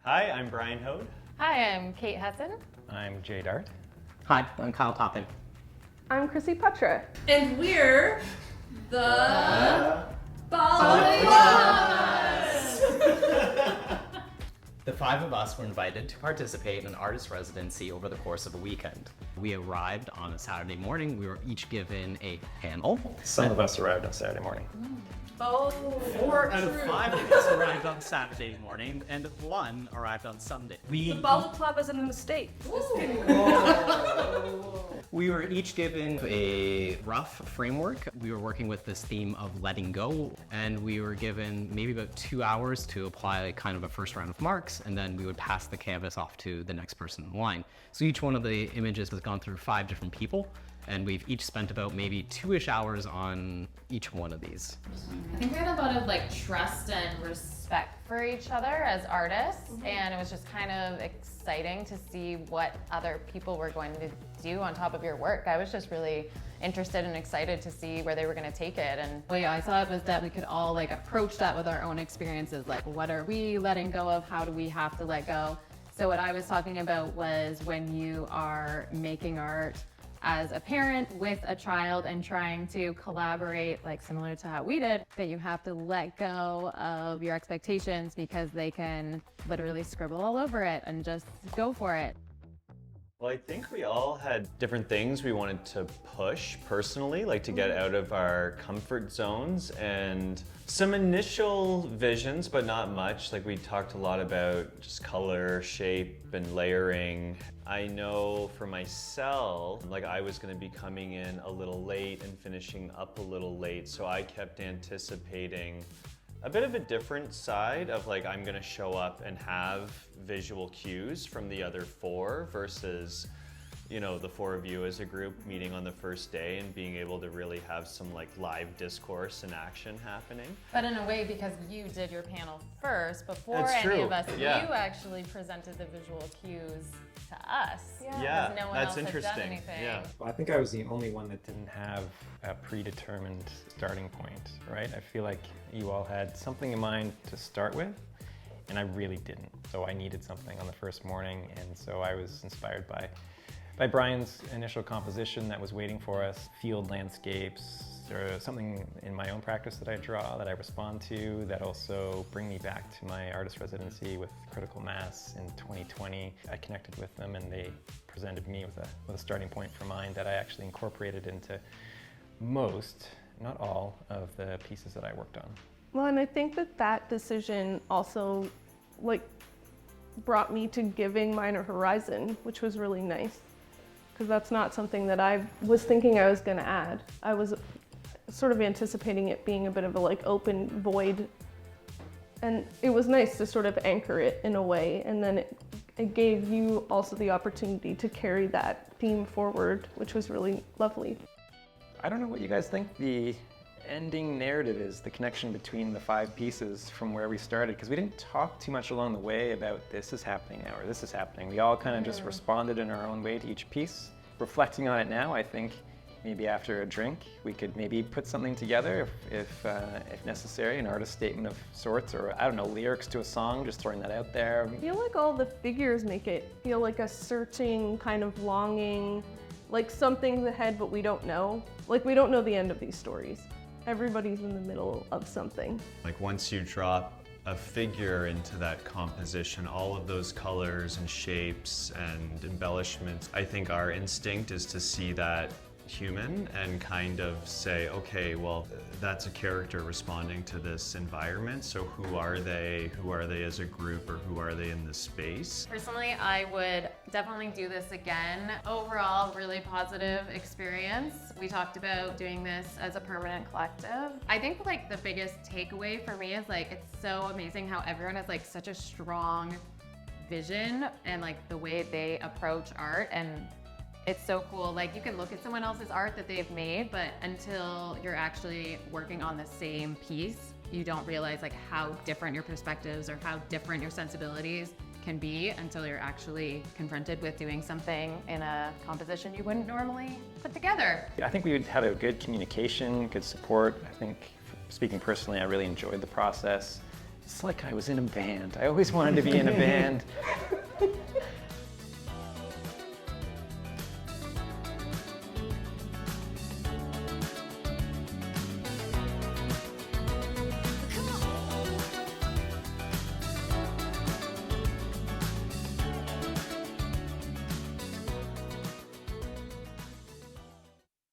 Hi, I'm Brian Hode. Hi, I'm Kate Hesson. I'm Jay Dart. Hi, I'm Kyle Toppin. I'm Chrissy Petra. And we're the The five of us were invited to participate in an artist residency over the course of a weekend. We arrived on a Saturday morning. We were each given a panel. Some of us arrived on Saturday morning. Oh, 4 out of 5 of us arrived on Saturday morning, and 1 arrived on Sunday. the balaclava is a mistake. Just kidding. We were each given a rough framework. We were working with this theme of letting go, and we were given maybe about 2 hours to apply kind of a first round of marks, and then we would pass the canvas off to the next person in line. So each one of the images has gone through 5 different people, and we've each spent about maybe 2-ish hours on each one of these. I think we had a lot of trust and respect for each other as artists, and it was just kind of exciting to see what other people were going to do on top of your work. I was just really interested and excited to see where they were going to take it. And what I thought was that we could all approach that with our own experiences, what are we letting go of, how do we have to let go. So what I was talking about was when you are making art as a parent with a child and trying to collaborate, similar to how we did, that you have to let go of your expectations because they can literally scribble all over it and just go for it. Well, I think we all had different things we wanted to push personally, to get out of our comfort zones, and some initial visions, but not much. We talked a lot about just color, shape, and layering. I know for myself, I was going to be coming in a little late and finishing up a little late, so I kept anticipating a bit of a different side of I'm gonna show up and have visual cues from the other 4 versus, the 4 of you as a group meeting on the first day and being able to really have some live discourse and action happening. But in a way, because you did your panel first, before That's any true. of us, Yeah. you actually presented the visual cues to us. Yeah, because no one that's else had done interesting. anything. Yeah. Well, I think I was the only one that didn't have a predetermined starting point, right? I feel like you all had something in mind to start with, and I really didn't. So I needed something on the first morning, and so I was inspired by Brian's initial composition that was waiting for us, field landscapes, or something in my own practice that I draw, that I respond to, that also bring me back to my artist residency with Critical Mass in 2020. I connected with them and they presented me with a starting point for mine that I actually incorporated into most, not all, of the pieces that I worked on. Well, and I think that decision also brought me to giving mine a horizon, which was really nice. Because that's not something that I was thinking I was going to add. I was sort of anticipating it being a bit of a open void. And it was nice to sort of anchor it in a way. And then it gave you also the opportunity to carry that theme forward, which was really lovely. I don't know what you guys think the ending narrative is, the connection between the 5 pieces from where we started, because we didn't talk too much along the way about this is happening now or this is happening. We all kind of just responded in our own way to each piece. Reflecting on it now, I think maybe after a drink we could maybe put something together if necessary, an artist statement of sorts, or I don't know, lyrics to a song, just throwing that out there. I feel like all the figures make it feel like a searching kind of longing, something's ahead but we don't know. We don't know the end of these stories. Everybody's in the middle of something. Once you drop a figure into that composition, all of those colors and shapes and embellishments, I think our instinct is to see that human and kind of say, okay, well, that's a character responding to this environment, so who are they as a group, or who are they in this space? Personally, I would definitely do this again. Overall, really positive experience. We talked about doing this as a permanent collective. I think the biggest takeaway for me is it's so amazing how everyone has such a strong vision and the way they approach art, and it's so cool. You can look at someone else's art that they've made, but until you're actually working on the same piece, you don't realize how different your perspectives or how different your sensibilities can be until you're actually confronted with doing something in a composition you wouldn't normally put together. I think we had a good communication, good support. I think, speaking personally, I really enjoyed the process. It's like I was in a band. I always wanted to be in a band.